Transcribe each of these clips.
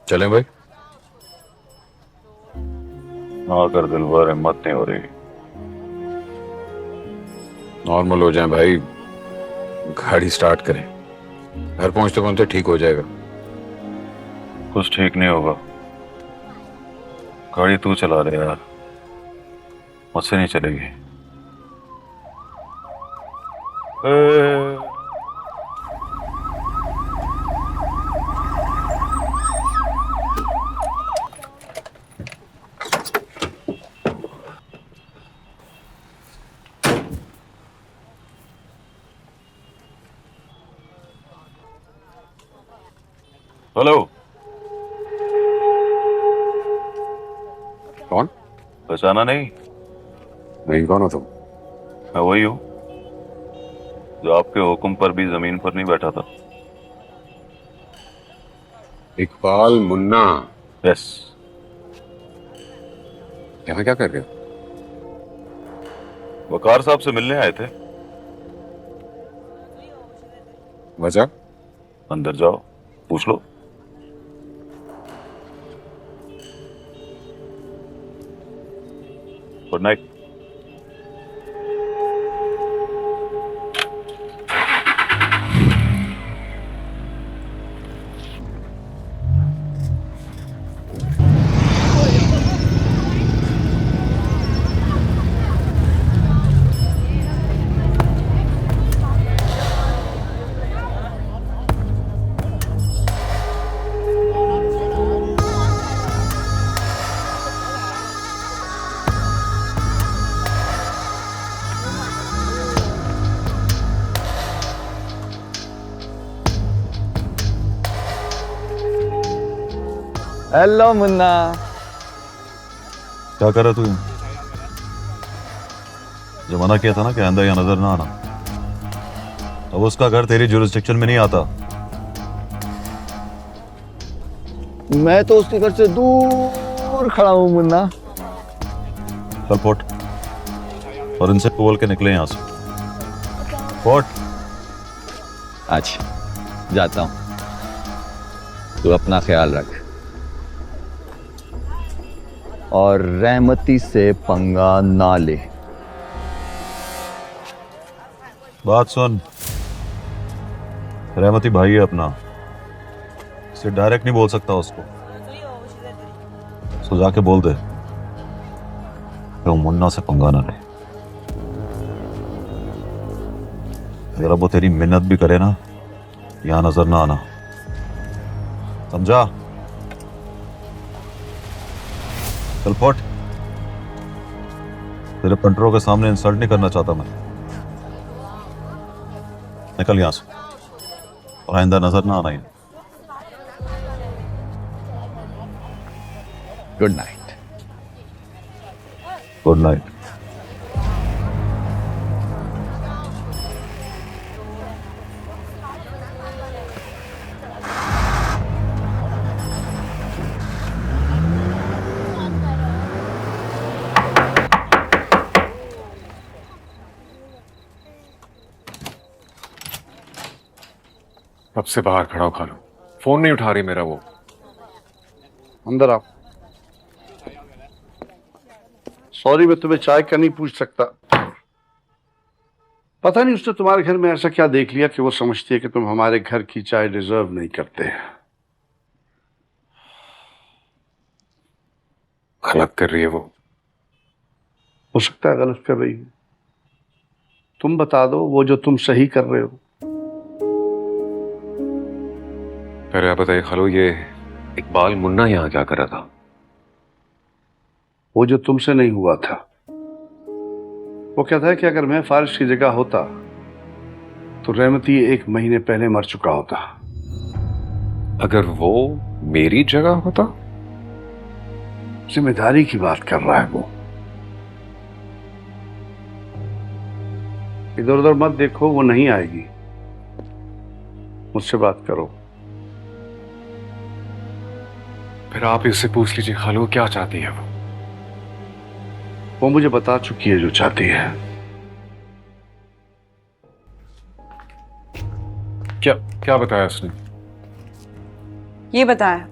चलें भाई। हाँ कर दिलवर, हिम्मत नहीं हो रही। नॉर्मल हो जाए भाई, गाड़ी स्टार्ट करें। घर पहुंचते पहुंचते ठीक हो जाएगा। कुछ ठीक नहीं होगा। गाड़ी तू चला रहे यार, मुझसे नहीं चलेगी। ए, हेलो। कौन? पहचाना नहीं? नहीं, कौन हो तुम? मैं वही हूँ जो आपके हुक्म पर भी जमीन पर नहीं बैठा था। इकबाल मुन्ना। यस। यहाँ क्या कर रहे हो? वकार साहब से मिलने आए थे। वजह? अंदर जाओ, पूछ लो। Good night. हेलो मुन्ना। क्या कर रहा तू? जो मना किया था ना कि अंदर या नजर ना आना, अब उसका घर तेरी जुरिस्डिक्शन में नहीं आता। मैं तो उसके घर से दूर खड़ा हूँ मुन्ना। चल पोट, और इनसे बोल के निकले यहां से। पोट। अच्छा, जाता हूँ। तू अपना ख्याल रख और रहमती से पंगा ना ले। बात सुन, रहमती भाई है अपना, इसे डायरेक्ट नहीं बोल सकता उसको। सो जाके बोल दे कि वो मुन्ना से पंगा ना ले। अगर अब वो तेरी मिन्नत भी करे ना, यहां नजर ना आना, समझा? चल फट। तेरे पंटरों के सामने इंसल्ट नहीं करना चाहता मैं। निकल यहां से और आइंदा नजर ना आना ही। Good night. Good night. कब से बाहर खड़ा हो खालू, फोन नहीं उठा रही मेरा वो। अंदर आओ। सॉरी, मैं तुम्हें चाय का नहीं पूछ सकता। पता नहीं उसने तुम्हारे घर में ऐसा क्या देख लिया कि वो समझती है कि तुम हमारे घर की चाय डिजर्व नहीं करते। गलत कर रही है वो। हो सकता है गलत कर रही है। तुम बता दो वो जो तुम सही कर रहे हो। पहले आप बताइए खालू, ये इकबाल मुन्ना यहाँ क्या कर रहा था? वो जो तुमसे नहीं हुआ था। वो कहता है कि अगर मैं फारिश की जगह होता तो रहमती 1 महीने पहले मर चुका होता। अगर वो मेरी जगह होता? जिम्मेदारी की बात कर रहा है वो। इधर उधर मत देखो, वो नहीं आएगी। मुझसे बात करो। फिर आप इससे पूछ लीजिए खालू, क्या चाहती है वो मुझे बता चुकी है जो चाहती है। क्या क्या बताया उसने? ये बताया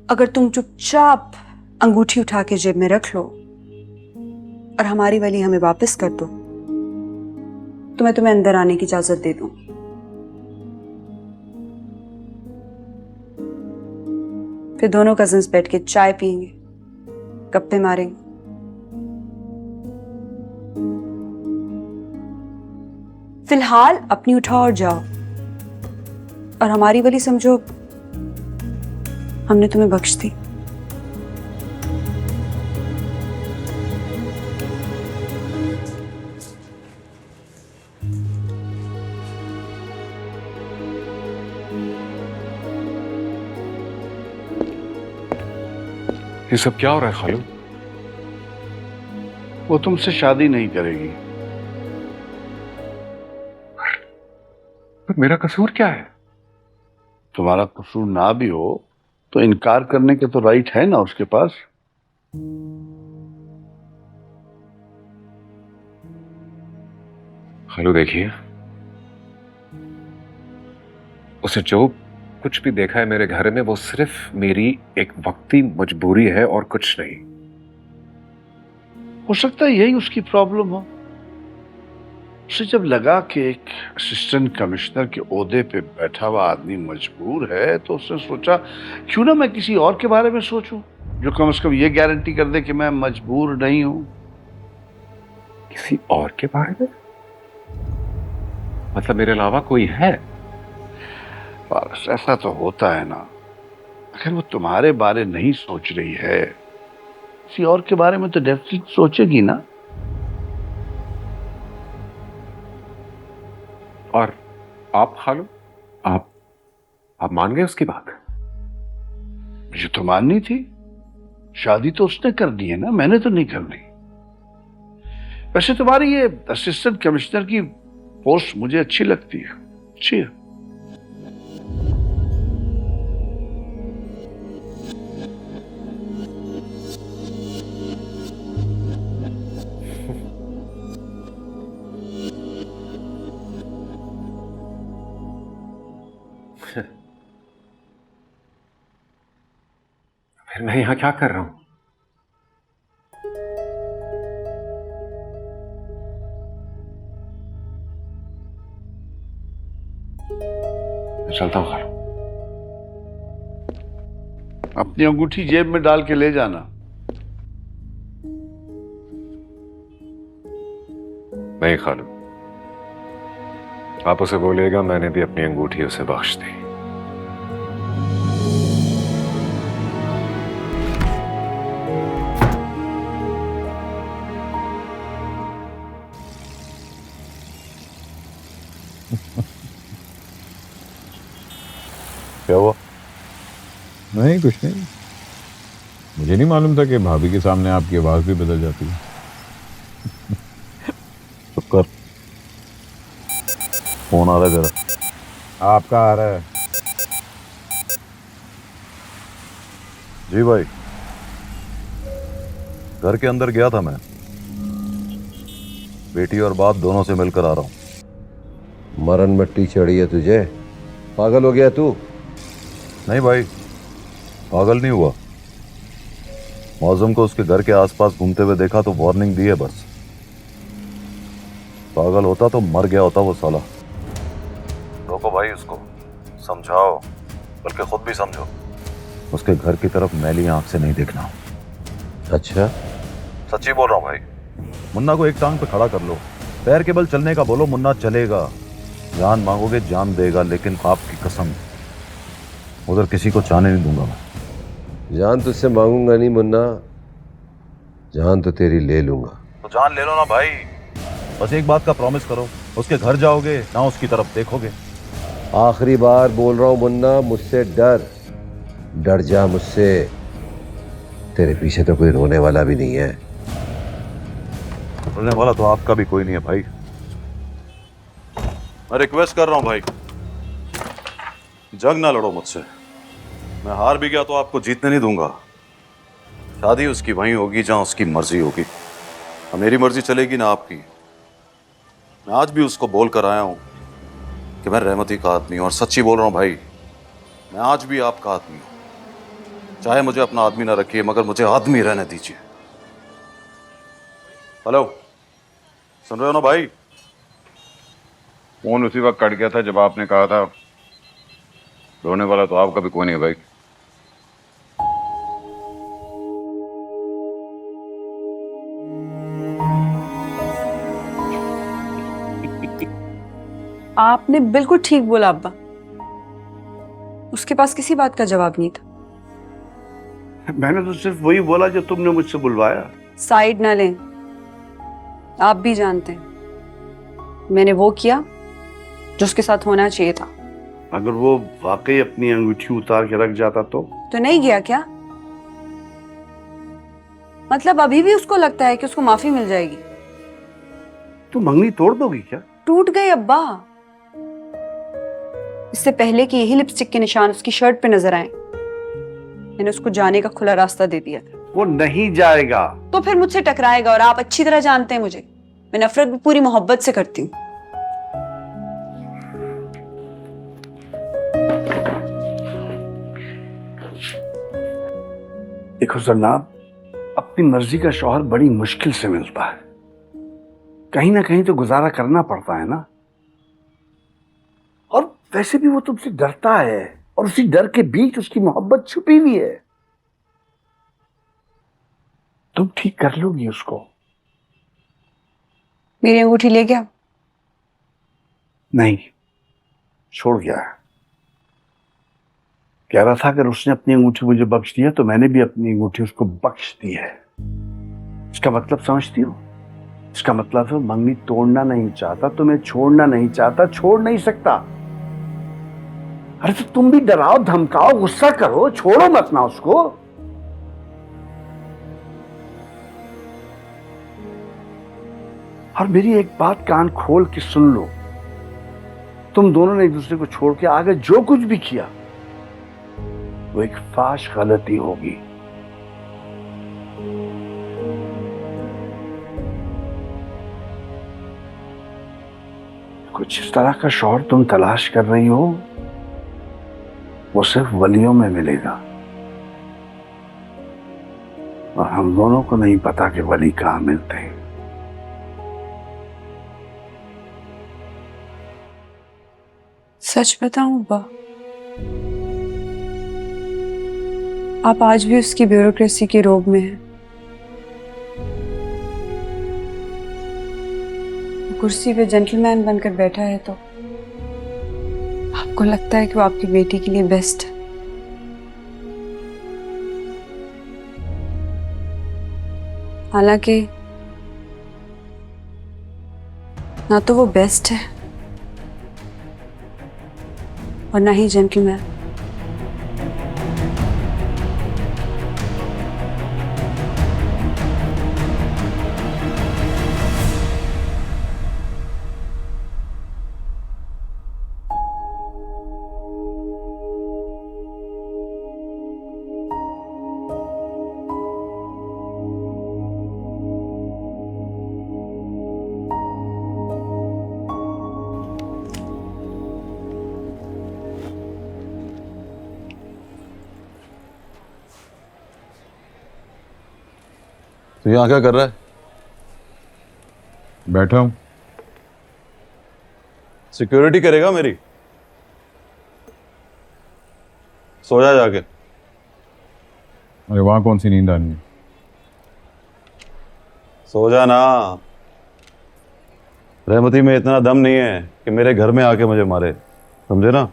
अगर तुम चुपचाप अंगूठी उठा के जेब में रख लो और हमारी वाली हमें वापस कर दो तो मैं तुम्हें अंदर आने की इजाजत दे दूंगी। फिर दोनों कजिन्स बैठ के चाय पियेंगे, गप्पे मारेंगे। फिलहाल अपनी उठाओ और जाओ, और हमारी वाली समझो हमने तुम्हें बख्श दी। ये सब क्या हो रहा है खालू? वो तुमसे शादी नहीं करेगी। पर मेरा कसूर क्या है? तुम्हारा कसूर ना भी हो तो इनकार करने के तो राइट है ना उसके पास। खालू देखिए, उसे जो कुछ भी देखा है मेरे घर में वो सिर्फ मेरी एक वक्ती मजबूरी है और कुछ नहीं। हो सकता है यही उसकी प्रॉब्लम हो। उसे जब लगा कि एक असिस्टेंट कमिश्नर के ओहदे पे बैठा हुआ आदमी मजबूर है तो उसने सोचा क्यों ना मैं किसी और के बारे में सोचूं जो कम से कम ये गारंटी कर दे कि मैं मजबूर नहीं हूं। किसी और के बारे में? मतलब मेरे अलावा कोई है? बस ऐसा तो होता है ना। अगर वो तुम्हारे बारे नहीं सोच रही है किसी और के बारे में तो डेफिनेटली सोचेगी ना। और आप खालू, आप मान गए उसकी बात? मुझे तो माननी थी। शादी तो उसने कर दी है ना, मैंने तो नहीं करनी। वैसे तुम्हारी ये असिस्टेंट कमिश्नर की पोस्ट मुझे अच्छी लगती है, अच्छी है। फिर मैं यहां क्या कर रहा हूं? मैं चलता हूं खालू। अपनी अंगूठी जेब में डाल के ले जाना। नहीं खालू, आप उसे बोलेगा मैंने भी अपनी अंगूठी उसे बख्श दी। क्या हुआ? नहीं, कुछ नहीं। मुझे नहीं मालूम था कि भाभी के सामने आपकी आवाज भी बदल जाती है। चुप कर, फोन आ रहा है जरा। आपका आ रहा है? जी भाई, घर के अंदर गया था मैं। बेटी और बाप दोनों से मिलकर आ रहा हूं। मरण मट्टी चढ़ी है तुझे, पागल हो गया तू? नहीं भाई, पागल नहीं हुआ। मौजम को उसके घर के आसपास घूमते हुए देखा तो वार्निंग दी है बस। पागल होता तो मर गया होता वो साला। रोको भाई उसको, समझाओ, बल्कि खुद भी समझो। उसके घर की तरफ मैली आंख से नहीं देखना। अच्छा, सच्ची बोल रहा हूँ भाई। मुन्ना को एक टांग पे खड़ा कर लो, पैर के बल चलने का बोलो, मुन्ना चलेगा। जान मांगोगे जान देगा, लेकिन आपकी कसम उधर किसी को जाने नहीं दूंगा मैं। जान तुझसे मांगूंगा नहीं मुन्ना, जान तो तेरी ले लूंगा। तो जान ले लो ना भाई, बस एक बात का प्रॉमिस करो, उसके घर जाओगे ना उसकी तरफ देखोगे। आखिरी बार बोल रहा हूं मुन्ना, मुझसे डर जा मुझसे। तेरे पीछे तो कोई रोने वाला भी नहीं है। रोने वाला तो आपका भी कोई नहीं है भाई। मैं रिक्वेस्ट कर रहा हूं भाई, जंग ना लड़ो मुझसे। मैं हार भी गया तो आपको जीतने नहीं दूंगा। शादी उसकी वहीं होगी जहां उसकी मर्जी होगी, और मेरी मर्जी चलेगी ना आपकी। मैं आज भी उसको बोल कर आया हूं कि मैं रहमती का आदमी हूं, और सच्ची बोल रहा हूं भाई, मैं आज भी आपका आदमी हूं। चाहे मुझे अपना आदमी ना रखिए, मगर मुझे आदमी रहने दीजिए। हेलो, सुन रहे हो ना भाई? फोन उसी वक्त कट गया था जब आपने कहा था रोने वाला तो आपका भी कोई नहीं है भाई। आपने बिल्कुल ठीक बोला अब्बा, उसके पास किसी बात का जवाब नहीं था। मैंने तो सिर्फ वही बोला जो तुमने मुझसे बुलवाया। साइड ना लें, आप भी जानते हैं मैंने वो किया जो उसके साथ होना चाहिए था। अगर वो वाकई अपनी अंगूठी उतार के रख जाता तो नहीं गया क्या? मतलब अभी भी उसको लगता है कि उसको माफी मिल जाएगी? तुम मंगनी तोड़ दोगी क्या? टूट गई अब्बा। इससे पहले कि यही लिपस्टिक के निशान उसकी शर्ट पे नजर आए, मैंने उसको जाने का खुला रास्ता दे दिया था। वो नहीं जाएगा। तो फिर मुझसे टकराएगा, और आप अच्छी तरह जानते हैं मुझे, मैं नफरत भी पूरी मोहब्बत से करती हूँ। देखो जन्नाब, अपनी मर्जी का शौहर बड़ी मुश्किल से मिलता है, कहीं ना कहीं तो गुजारा करना पड़ता है ना। और वैसे भी वो तुमसे डरता है, और उसी डर के बीच उसकी मोहब्बत छुपी हुई है। तुम ठीक कर लोगी उसको। मेरी अंगूठी ले गया? नहीं, छोड़ गया। कह रहा था अगर उसने अपनी अंगूठी मुझे बख्श दिया तो मैंने भी अपनी अंगूठी उसको बख्श दी है। इसका मतलब समझती हो? इसका मतलब है मंगनी तोड़ना नहीं चाहता, तुम्हें छोड़ना नहीं चाहता, छोड़ नहीं सकता। अरे तो तुम भी डराओ, धमकाओ, गुस्सा करो, छोड़ो मत ना उसको। और मेरी एक बात कान खोल के सुन लो, तुम दोनों ने एक दूसरे को छोड़ के आगे जो कुछ भी किया वो एक फाश गलती होगी। कुछ इस तरह का शौहर तुम तलाश कर रही हो, वो सिर्फ वलियों में मिलेगा, और हम दोनों को नहीं पता कि वली कहां मिलते हैं। सच बताऊं अब्बा, आप आज भी उसकी ब्यूरोक्रेसी के रोब में हैं। वो कुर्सी पे जेंटलमैन बनकर बैठा है तो आपको लगता है कि वो आपकी बेटी के लिए बेस्ट है। हालांकि ना तो वो बेस्ट है और ना ही जेंटलमैन। तो यहाँ क्या कर रहा है? बैठा हूं। सिक्योरिटी करेगा मेरी? सो जा जाके। अरे वहां कौन सी नींद आनी है? सो जा ना। रहमती में इतना दम नहीं है कि मेरे घर में आके मुझे मारे, समझे ना?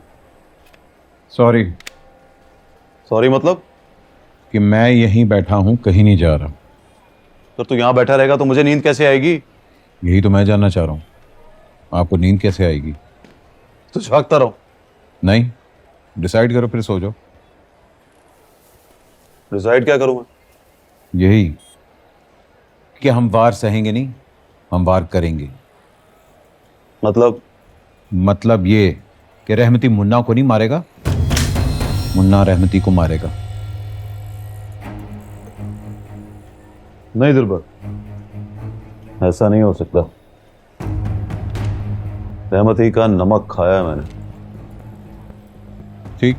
सॉरी। सॉरी मतलब? कि मैं यहीं बैठा हूं, कहीं नहीं जा रहा। तो तू यहाँ बैठा रहेगा तो मुझे नींद कैसे आएगी? यही तो मैं जानना चाह रहा हूं, आपको नींद कैसे आएगी? तो झांकता रहो। नहीं, डिसाइड करो फिर सो जाओ। डिसाइड क्या करूँ मैं? यही कि हम वार सहेंगे नहीं, हम वार करेंगे। मतलब ये कि रहमती मुन्ना को नहीं मारेगा, मुन्ना रहमती को मारेगा। नहीं दिलबर, ऐसा नहीं हो सकता। रहमती का नमक खाया है मैंने। ठीक,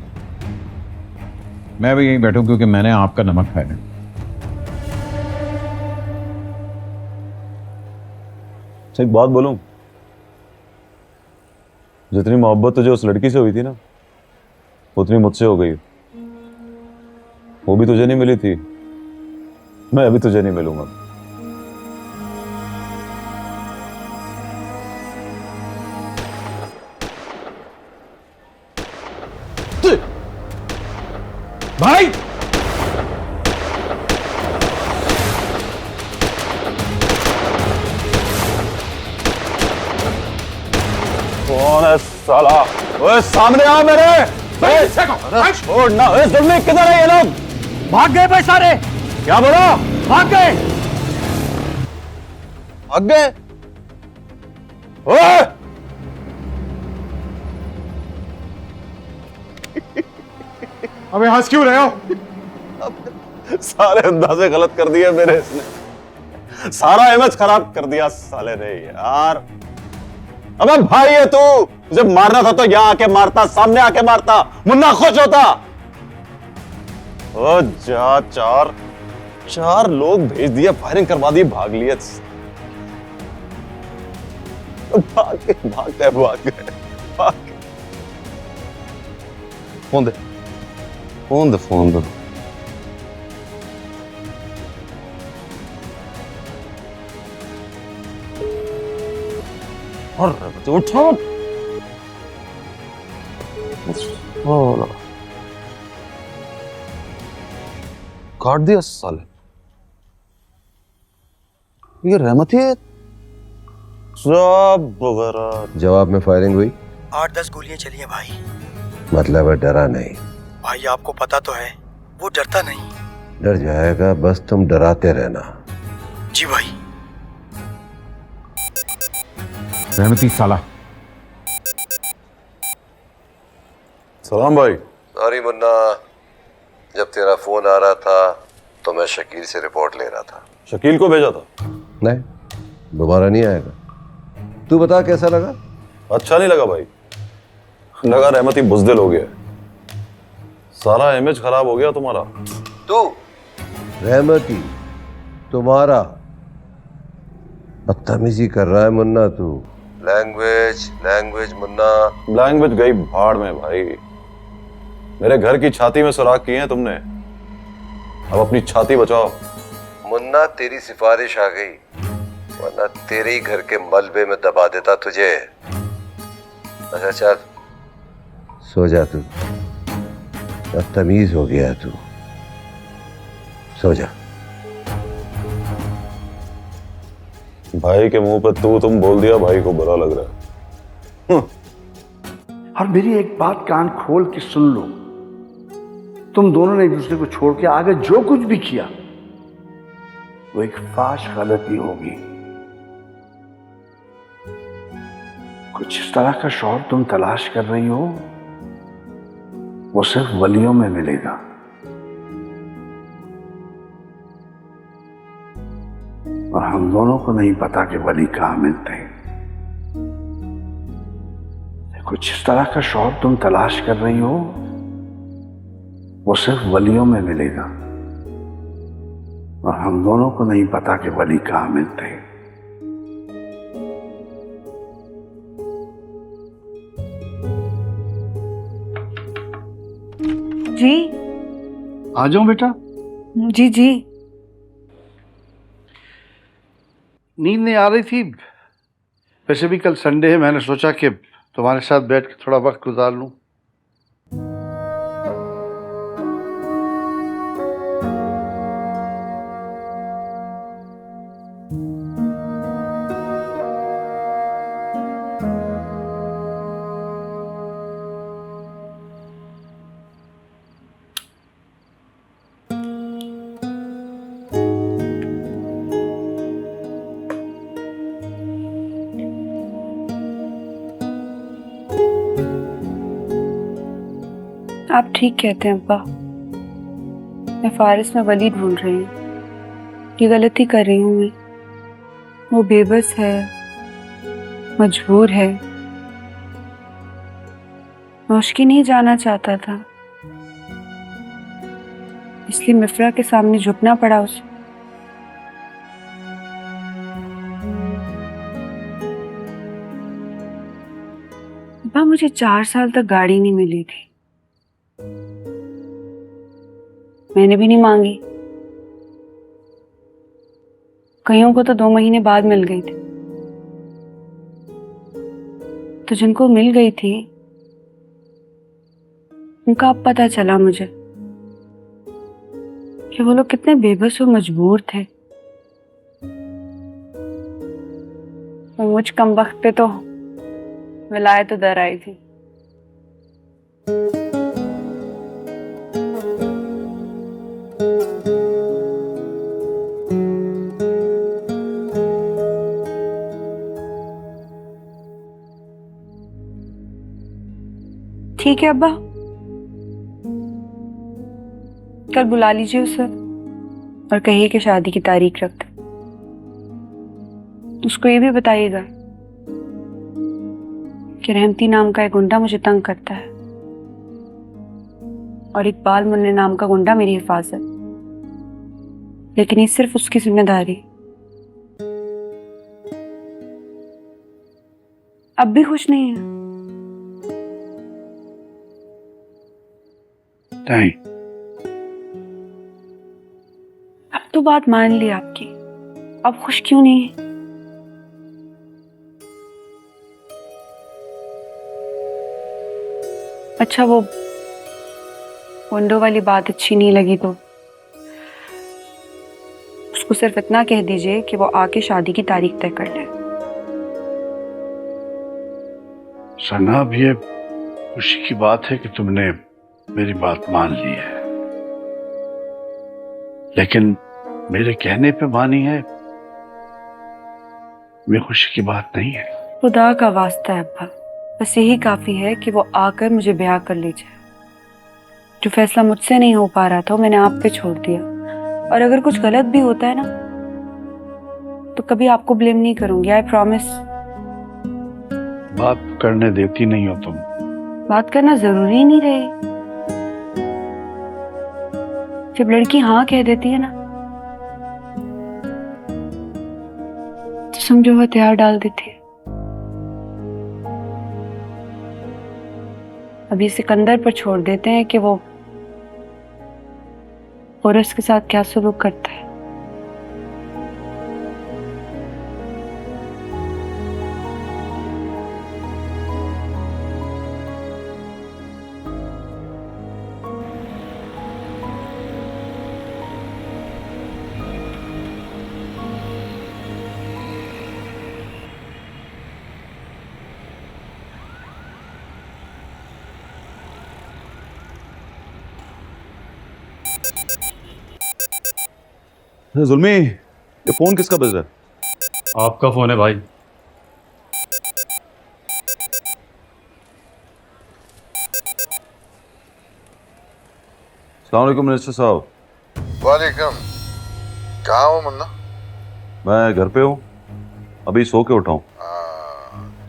मैं भी यहीं बैठूं क्योंकि मैंने आपका नमक खाया है। अच्छा, एक बात बोलूं, जितनी मोहब्बत तुझे उस लड़की से हुई थी ना, उतनी मुझसे हो गई। वो भी तुझे नहीं मिली थी, मैं अभी तुझे नहीं मिलूंगा। भाई कौन है साला? ओए सामने आ मेरे! छोड़ ना! ओए जुल्मी, किधर है ये लोग? भाग गए भाई सारे, क्या बोला? भाग गए। भाग गए? ओए! अबे हंस क्यों रहे हो? सारे अंदाजे गलत कर दिए मेरे इसने। सारा इमेज खराब कर दिया साले ने यार। अबे भाई है तू, जब मारना था तो यहां आके मारता, सामने आके मारता, मुन्ना खुश होता। ओ जा, चार लोग भेज दिए, फायरिंग करवा दी, भाग लिए। भाग गए। फोन दे। और उठो। काट दिया साले। ये रहमती है सब वगैरह। जवाब में फायरिंग हुई? 8-10 गोलियां चली हैं भाई। मतलब है डरा नहीं? भाई आपको पता तो है वो डरता नहीं। डर जाएगा, बस तुम डराते रहना। जी भाई। रहमती साला। सलाम भाई। सॉरी मुन्ना, जब तेरा फोन आ रहा था तो मैं शकील से रिपोर्ट ले रहा था। शकील को भेजा था? नहीं, दोबारा नहीं आएगा। तू बता कैसा लगा? अच्छा नहीं लगा भाई, लगा रहमती बुज़दिल हो गया। सारा इमेज खराब हो गया तुम्हारा। तू रहमती तुम्हारा बदतमीजी कर रहा है मुन्ना तू। लैंग्वेज मुन्ना। लैंग्वेज गई भाड़ में भाई। मेरे घर की छाती में सुराख किए हैं तुमने, अब अपनी छाती बचाओ। मुन्ना तेरी सिफारिश आ गई, वरना तेरे ही घर के मलबे में दबा देता तुझे। अच्छा चल सो जा, तू बदतमीज हो गया तू, सो जा। भाई के मुंह पे तुम बोल दिया, भाई को बुरा लग रहा है। और मेरी एक बात कान खोल के सुन लो, तुम दोनों ने एक दूसरे को छोड़ के आगे जो कुछ भी किया वो एक फाश गलती होगी। कुछ इस तरह का शौहर तुम तलाश कर रही हो, वो सिर्फ वलियों में मिलेगा। और हम दोनों को नहीं पता कि वली कहां मिलते हैं। कुछ इस तरह का शौहर तुम तलाश कर रही हो, वो सिर्फ वलियों में मिलेगा। और हम दोनों को नहीं पता कि वली कहां मिलते हैं। जी आ जाओ बेटा। जी जी। नींद नहीं आ रही थी, वैसे भी कल संडे है, मैंने सोचा कि तुम्हारे साथ बैठ के थोड़ा वक्त गुजार लूं। आप ठीक कहते हैं अब्बा, मैं फारिस में वली ढूंढ रही हूँ। ये गलती कर रही हूँ मैं। वो बेबस है, मजबूर है, मैं उसकी नहीं जाना चाहता था। इसलिए मिफ्रा के सामने झुकना पड़ा उसे। अब्बा, मुझे 4 साल तक गाड़ी नहीं मिली थी, मैंने भी नहीं मांगी। कईयों को तो 2 महीने बाद मिल गई थी, तो जिनको मिल गई थी उनका अब पता चला मुझे कि वो लोग कितने बेबस और मजबूर थे। वो मुझ कमबख्त पे तो विलायत तो दर आई थी। ठीक है अब्बा, कल बुला लीजिए उसे और कहिए कि शादी की तारीख रख दे। उसको ये भी बताइएगा कि रहमती नाम का एक गुंडा मुझे तंग करता है और इकबाल मुन्ने नाम का गुंडा मेरी हिफाजत, लेकिन ये सिर्फ उसकी जिम्मेदारी। अब भी खुश नहीं है? नहीं, अब तो बात मान ली आपकी, अब खुश क्यों नहीं है? अच्छा, वो विंडो वाली बात अच्छी नहीं लगी तो उसको सिर्फ इतना कह दीजिए कि वो आके शादी की तारीख तय कर ले। सना, अब ये खुशी की बात है कि तुमने मेरी बात मान ली है, लेकिन मेरे कहने पे मानी है, ये खुशी की बात नहीं है। खुदा का वास्ता है अब्बा, बस यही काफी है कि वो आकर मुझे ब्याह कर ले जाए। जो फैसला मुझसे नहीं हो पा रहा था वो मैंने आप पे छोड़ दिया, और अगर कुछ गलत भी होता है ना तो कभी आपको ब्लेम नहीं करूंगी, आई प्रॉमिस। बात करने देती नहीं हो तुम। बात करना जरूरी नहीं रहे, जब लड़की हाँ कह देती है ना तो समझो वो हथियार डाल देती है। अभी सिकंदर पर छोड़ देते हैं कि वो औरस के साथ क्या सलूक करता है। जुल्मी, ये फोन किसका बज रहा है? आपका फोन है भाई। अस्सलाम वालेकुम मिनिस्टर साहब। वालेकुम। कहाँ हो मुन्ना? मैं घर पे हूँ, अभी सो के उठा हूँ।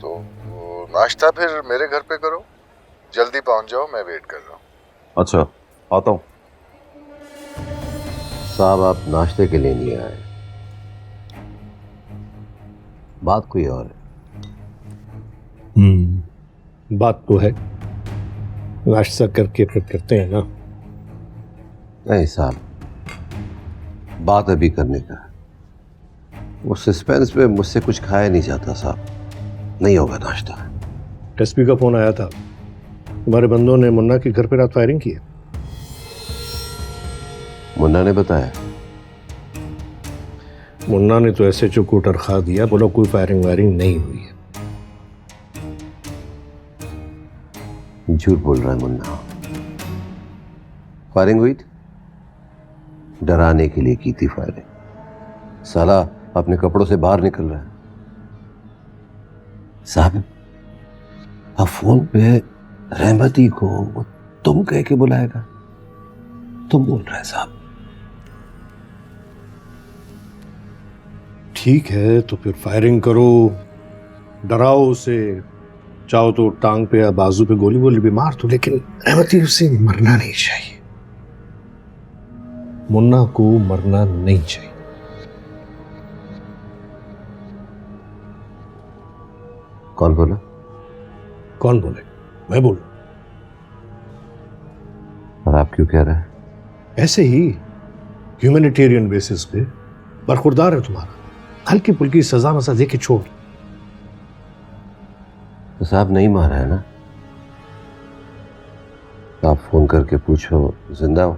तो वो नाश्ता फिर मेरे घर पे करो, जल्दी पहुंच जाओ, मैं वेट कर रहा हूँ। अच्छा, आता हूँ। साहब, आप नाश्ते के लिए नहीं आए, बात कोई और है। बात तो है, नाश्ता करके फिर करते हैं ना। नहीं साहब, बात अभी करने का है। वो सस्पेंस में मुझसे कुछ खाया नहीं जाता साहब, नहीं होगा नाश्ता। एसपी का फोन आया था, तुम्हारे बंदों ने मुन्ना के घर पे रात फायरिंग की है। मुन्ना ने बताया? मुन्ना ने तो ऐसे को टरखा दिया, बोला कोई फायरिंग वायरिंग नहीं हुई है। झूठ बोल रहा है मुन्ना। फायरिंग हुई थी, डराने के लिए की थी फायरिंग। साला अपने कपड़ों से बाहर निकल रहा है साहब। अब फोन पे रहमती को वो तुम कह के बुलाएगा, तुम बोल रहे साहब। ठीक है, तो फिर फायरिंग करो, डराओ उसे, चाहो तो टांग पे या बाजू पे गोली वोली भी मार दो, लेकिन रहमती उसे मरना नहीं चाहिए। मुन्ना को मरना नहीं चाहिए। कौन बोला? कौन बोले? मैं बोलूं? और आप क्यों कह रहे हैं? ऐसे ही ह्यूमैनिटेरियन बेसिस पे बरखुरदार है तुम्हारा, हल्की फुल्की सजा मसा दे के छोड़। तो साहब नहीं मारा है ना? तो आप फोन करके पूछो जिंदा हो,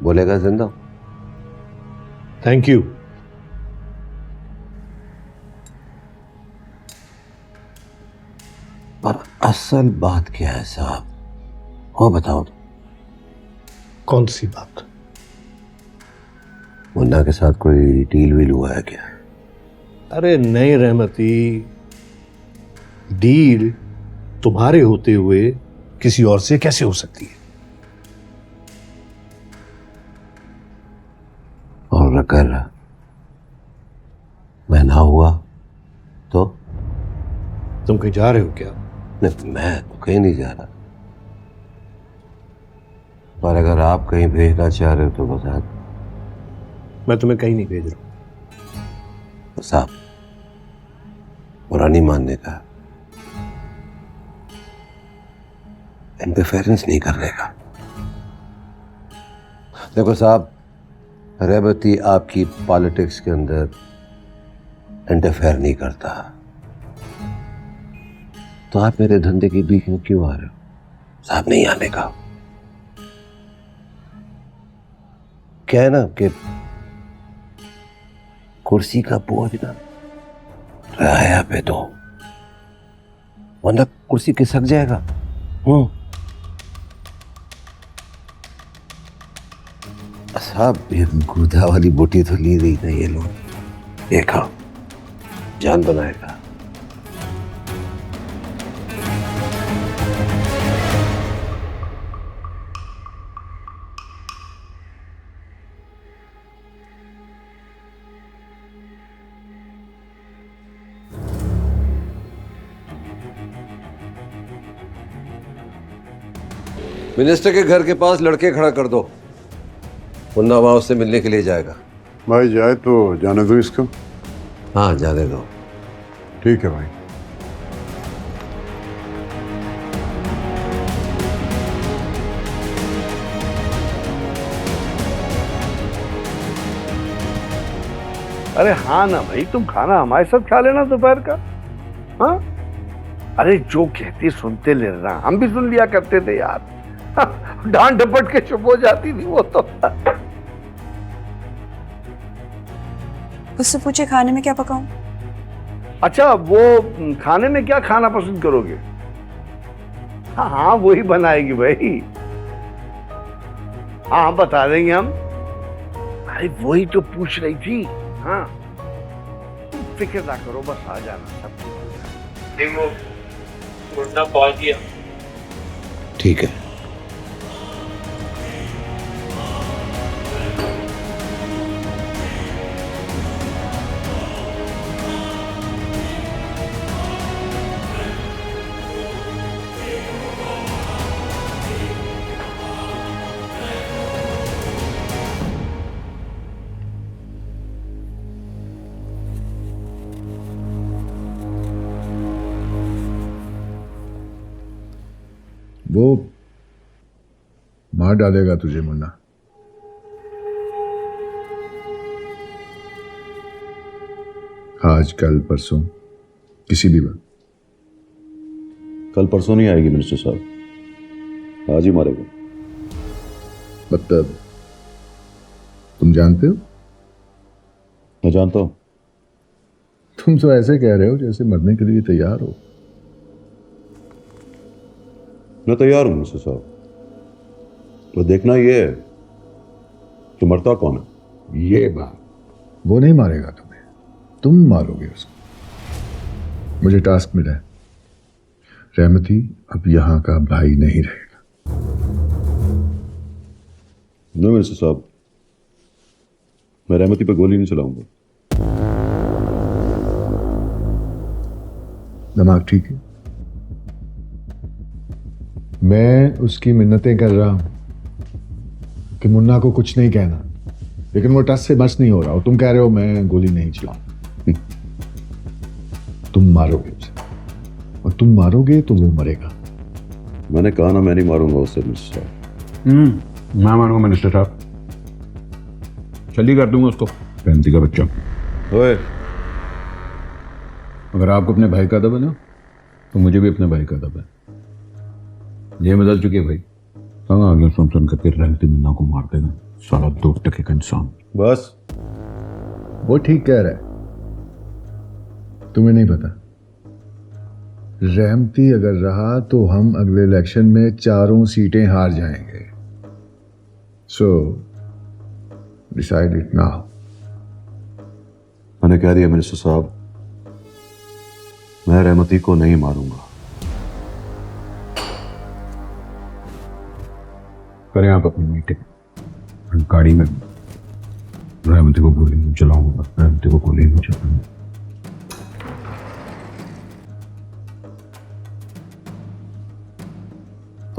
बोलेगा जिंदा हो। Thank you. पर असल बात क्या है साहब, वो बताओ। कौन सी बात? मुन्ना के साथ कोई डील वील हुआ है क्या? अरे नहीं रहमती, डील तुम्हारे होते हुए किसी और से कैसे हो सकती है? और अगर मैं ना हुआ तो? तुम कहीं जा रहे हो क्या? नहीं, मैं तो कहीं नहीं जा रहा, पर अगर आप कहीं भेजना चाह रहे हो तो बता दो। मैं तुम्हें कहीं नहीं भेज रहा। तो साहब बुरा नहीं मानने का, इंटरफेरेंस नहीं करने का। देखो साहब, रहमती आपकी पॉलिटिक्स के अंदर इंटरफेयर नहीं करता, तो आप मेरे धंधे के बीच में क्यों आ रहे हो? साहब नहीं आने का। क्या है ना कि कुर्सी का बोझ ना राया पे दो, वरना कुर्सी खिसक जाएगा। साहब ये गुदा वाली बोटी तो ली गई ना ये लोग, देखा जान बनाएगा। मिनिस्टर के घर के पास लड़के खड़ा कर दो, मुन्ना वहां उससे मिलने के लिए जाएगा। भाई जाए तो जाने दो इसको। हाँ जाने दो। ठीक है भाई। अरे हाँ ना भाई, तुम खाना हमारे साथ खा लेना दोपहर का। हाँ अरे जो कहती सुनते ले रहा, हम भी सुन लिया करते थे यार। डांट डपट के चुप हो जाती थी वो तो। उससे पूछे खाने में क्या पकाऊं? अच्छा वो खाने में क्या खाना पसंद करोगे? हाँ हाँ वही बनाएगी भाई। हाँ बता देंगे हम। अरे वही तो पूछ रही थी। हाँ तुम फिक्र ना करो, बस आ जाना सब। देखो मुन्ना पहुंच गया। ठीक है। वो मार डालेगा तुझे मुन्ना। आज कल परसों किसी भी वक्त। कल परसों नहीं आएगी मिनिस्टर साहब, आज ही मारेगा। मतलब तुम जानते हो? मैं जानता हूं। तुम तो ऐसे कह रहे हो जैसे मरने के लिए तैयार हो। मैं तैयार हूं मिनिस्टर साहब, तो देखना ये है कि मरता कौन है। ये बात, वो नहीं मारेगा तुम्हें, तुम मारोगे उसको। मुझे टास्क मिला है, रहमती अब यहां का भाई नहीं रहेगा। नहीं मिनिस्टर साहब, मैं रहमती पे गोली नहीं चलाऊंगा। दिमाग ठीक है? मैं उसकी मिन्नतें कर रहा हूं कि मुन्ना को कुछ नहीं कहना, लेकिन वो टच से बच नहीं हो रहा और तुम कह रहे हो मैं गोली नहीं चलाऊं। तुम मारोगे उसे, और तुम मारोगे तो वो मरेगा। मैंने कहा ना मैं नहीं मारूंगा उसे मिस्टर साहब। मैं मानूंगा मिनिस्टर साहब, छली कर दूंगा उसको, पैंती का बच्चा। ओए, अगर आपको अपने भाई का अदब है ना, तो मुझे भी अपने भाई का अदब है। ये बदल चुकी है भाई, कहाँ आ गया सुन सुन करके रहती मुन्ना को मार देगा, साला 2 टके का इंसान। बस वो ठीक कह रहा है, तुम्हें नहीं पता। रहमती अगर रहा तो हम अगले इलेक्शन में 4 सीटें हार जाएंगे। So decide it now. मैंने कह दिया मिनिस्टर साहब, मैं रहमती को नहीं मारूंगा। करें आप अपनी मीटिंग, गाड़ी में रहमती को गोली नहीं चलाऊंगा, रहमती को गोली नहीं चलाऊंगा।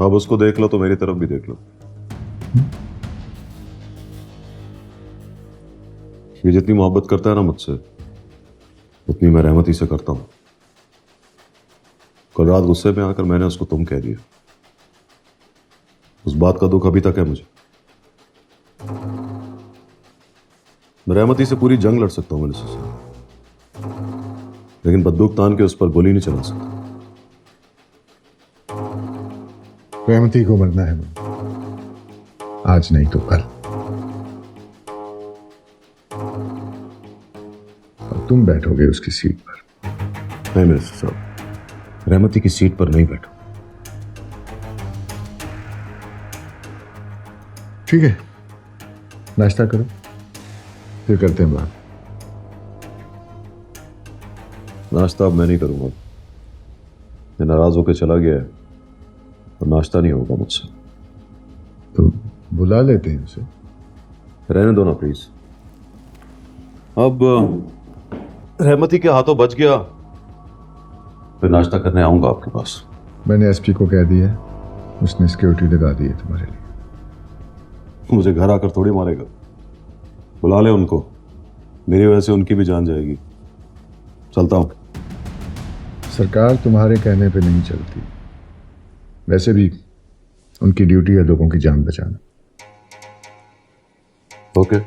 अब उसको देख लो तो मेरी तरफ भी देख लो। ये जितनी मोहब्बत करता है ना मुझसे, उतनी मैं रहमती से करता हूं। कल रात गुस्से में आकर मैंने उसको तुम कह दिया। उस बात का दुख अभी तक है मुझे। मैं रहमती से पूरी जंग लड़ सकता हूं मिनिस्टर साहब, लेकिन बंदूक तान के उस पर गोली नहीं चला सकता। रहमती को मरना है, आज नहीं तो कल। और तुम बैठोगे उसकी सीट पर। नहीं मिनिस्टर साहब, रहमती की सीट पर नहीं बैठो। ठीक है, नाश्ता करो, फिर करते हैं बात। नाश्ता अब मैं नहीं करूंगा। मैं नाराज होकर चला गया है, और नाश्ता नहीं होगा मुझसे। तो बुला लेते हैं उसे। रहने दो ना प्लीज। अब रहमती के हाथों बच गया, फिर नाश्ता करने आऊंगा आपके पास। मैंने एसपी को कह दिया, उसने सिक्योरिटी लगा दी है तुम्हारे लिए। मुझे घर आकर थोड़ी मारेगा। बुला ले उनको, मेरी वजह से उनकी भी जान जाएगी। चलता हूं। सरकार तुम्हारे कहने पे नहीं चलती, वैसे भी उनकी ड्यूटी है लोगों की जान बचाना। ओके,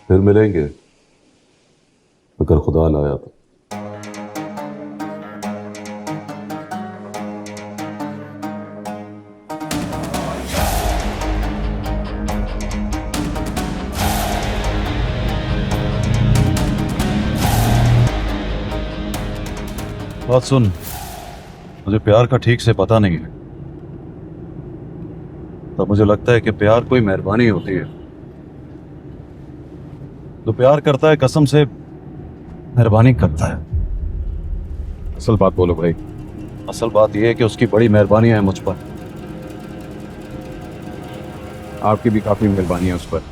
फिर मिलेंगे अगर खुदा लाया तो। बात सुन, मुझे प्यार का ठीक से पता नहीं है, तब मुझे लगता है कि प्यार कोई मेहरबानी होती है। जो प्यार करता है कसम से मेहरबानी करता है। असल बात बोलो भाई। असल बात यह है कि उसकी बड़ी मेहरबानी है मुझ पर। आपकी भी काफी मेहरबानी है उस पर।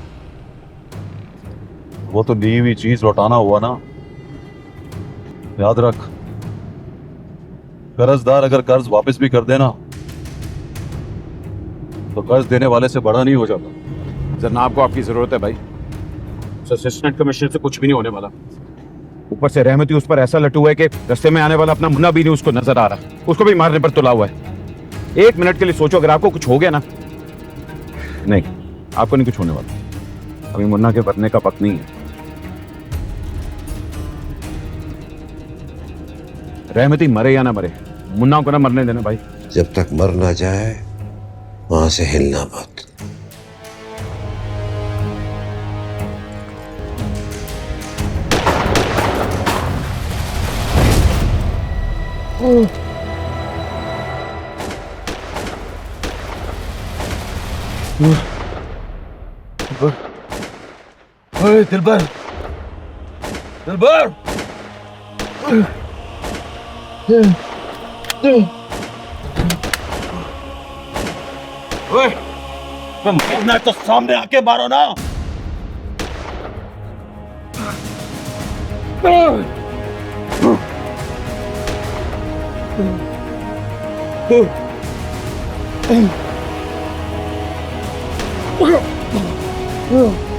वो तो ली हुई चीज लौटाना हुआ ना। याद रख, कर्जदार अगर कर्ज वापस भी कर देना तो कर्ज देने वाले से बड़ा नहीं हो जाता। जनाब को आपकी जरूरत है भाई। असिस्टेंट कमिश्नर से कुछ भी नहीं होने वाला। ऊपर से रहमती उस पर ऐसा लटू है कि रास्ते में आने वाला अपना मुन्ना भी नहीं उसको नजर आ रहा, उसको भी मारने पर तुला हुआ है। 1 मिनट के लिए सोचो, अगर आपको कुछ हो गया ना। नहीं, आपको नहीं कुछ होने वाला। अभी मुन्ना के मरने का वक्त नहीं है। रहमती मरे या ना मरे, मुन्ना को ना मरने देना भाई। जब तक मर ना जाए वहां से हिलना मत। दिलबर, दिलबर, मारना है तो सामने आके मारो ना। Oh.